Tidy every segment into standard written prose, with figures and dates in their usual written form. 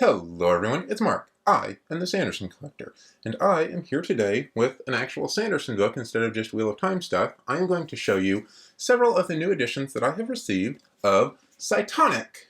Hello everyone, it's Mark. I am the Sanderson Collector, and I am here today with an actual Sanderson book instead of just Wheel of Time stuff. I am going to show you several of the new editions that I have received of Cytonic.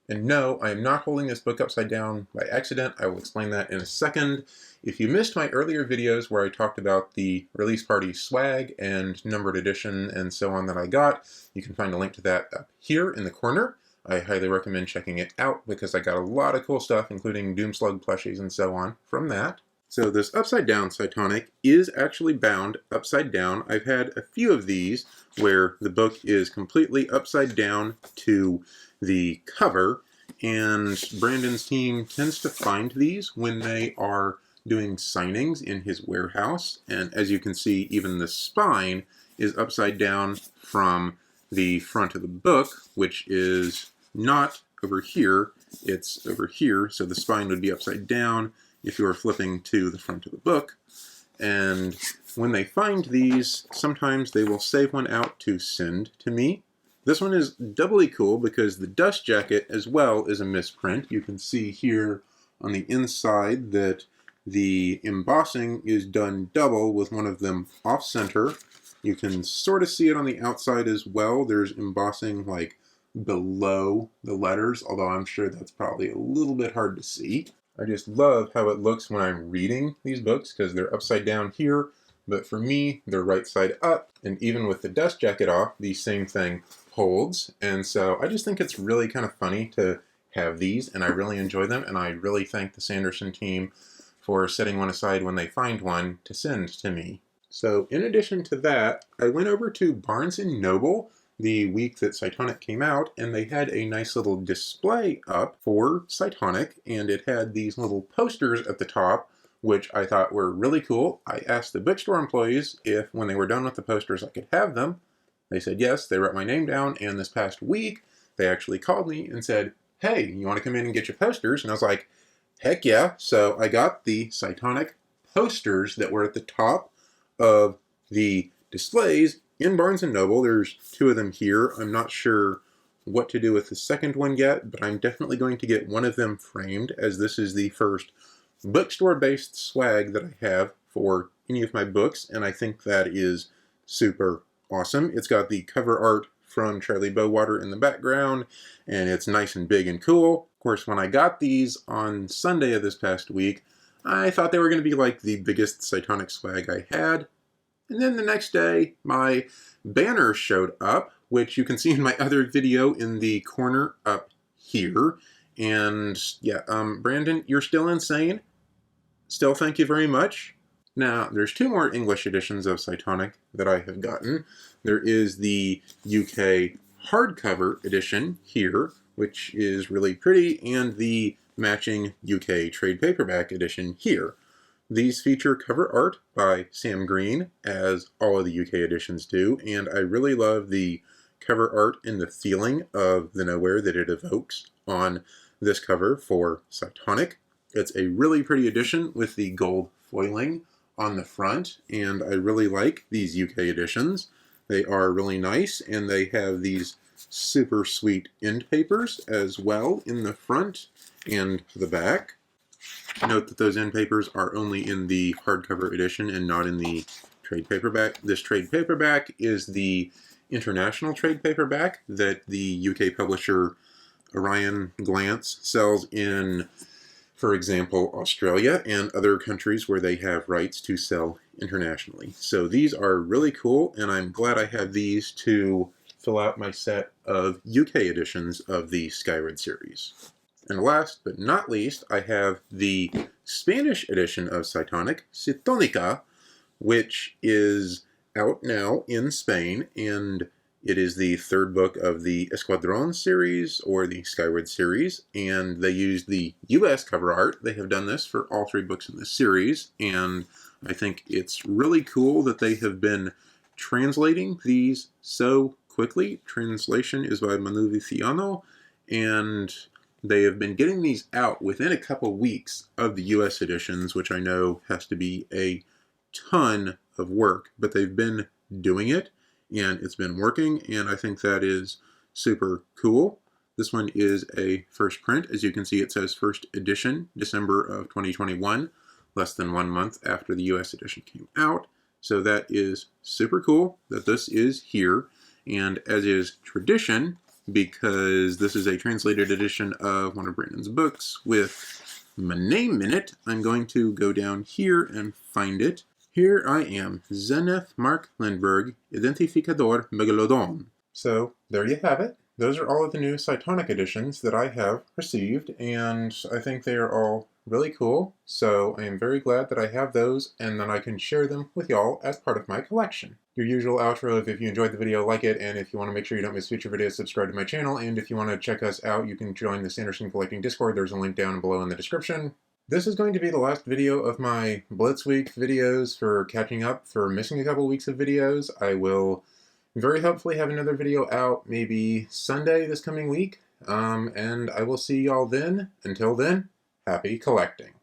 And no, I am not holding this book upside down by accident. I will explain that in a second. If you missed my earlier videos where I talked about the release party swag and numbered edition and so on that I got, you can find a link to that up here in the corner. I highly recommend checking it out because I got a lot of cool stuff, including Doomslug plushies and so on, from that. So this upside down Cytonic is actually bound upside down. I've had a few of these where the book is completely upside down to the cover, and Brandon's team tends to find these when they are doing signings in his warehouse. And as you can see, even the spine is upside down from the front of the book, which is not over here, it's over here, so the spine would be upside down if you were flipping to the front of the book. And when they find these, sometimes they will save one out to send to me. This one is doubly cool because the dust jacket as well is a misprint. You can see here on the inside that the embossing is done double with one of them off-center. You can sort of see it on the outside as well. There's embossing like below the letters, although I'm sure that's probably a little bit hard to see. I just love how it looks when I'm reading these books because they're upside down here, but for me, they're right side up, and even with the dust jacket off, the same thing holds. And so I just think it's really kind of funny to have these, and I really enjoy them, and I really thank the Sanderson team for setting one aside when they find one to send to me. So in addition to that, I went over to Barnes & Noble the week that Cytonic came out, and they had a nice little display up for Cytonic, and it had these little posters at the top, which I thought were really cool. I asked the bookstore employees if, when they were done with the posters, I could have them. They said yes, they wrote my name down, and this past week, they actually called me and said, hey, you want to come in and get your posters? And I was like, heck yeah. So I got the Cytonic posters that were at the top of the displays in Barnes & Noble. There's two of them here. I'm not sure what to do with the second one yet, but I'm definitely going to get one of them framed, as this is the first bookstore-based swag that I have for any of my books, and I think that is super awesome. It's got the cover art from Charlie Bowater in the background, and it's nice and big and cool. Of course, when I got these on Sunday of this past week, I thought they were going to be like the biggest Cytonic swag I had. And then the next day, my banner showed up, which you can see in my other video in the corner up here. And yeah, Brandon, you're still insane. Still, thank you very much. Now, there's two more English editions of Cytonic that I have gotten. There is the UK hardcover edition here, which is really pretty, and the matching UK trade paperback edition here. These feature cover art by Sam Green, as all of the UK editions do, and I really love the cover art and the feeling of the nowhere that it evokes on this cover for Cytonic. It's a really pretty edition with the gold foiling on the front, and I really like these UK editions. They are really nice, and they have these super sweet end papers as well in the front and the back. Note that those end papers are only in the hardcover edition and not in the trade paperback. This trade paperback is the international trade paperback that the UK publisher Orion Glance sells in, for example, Australia and other countries where they have rights to sell internationally. So these are really cool, and I'm glad I have these to fill out my set of UK editions of the Skyward series. And last but not least, I have the Spanish edition of Cytonic, Cytonica, which is out now in Spain, and it is the third book of the Escuadron series, or the Skyward series, and they used the US cover art. They have done this for all three books in this series, and I think it's really cool that they have been translating these so quickly. Translation is by Manu Viciano, and they have been getting these out within a couple weeks of the US editions, which I know has to be a ton of work, but they've been doing it, and it's been working, and I think that is super cool. This one is a first print. As you can see, it says first edition, December of 2021, less than 1 month after the US edition came out. So that is super cool that this is here. And as is tradition, because this is a translated edition of one of Brandon's books with my name in it, I'm going to go down here and find it. Here I am, Zenith Mark Lindberg, Identificador Megalodon. So there you have it. Those are all of the new Cytonic editions that I have received, and I think they are all really cool, so I am very glad that I have those and that I can share them with y'all as part of my collection. Your usual outro of if you enjoyed the video, like it, and if you want to make sure you don't miss future videos, subscribe to my channel, and if you want to check us out, you can join the Sanderson Collecting Discord. There's a link down below in the description. This is going to be the last video of my Blitz Week videos for catching up for missing a couple weeks of videos. I will very hopefully have another video out maybe Sunday this coming week, and I will see y'all then. Until then, happy collecting.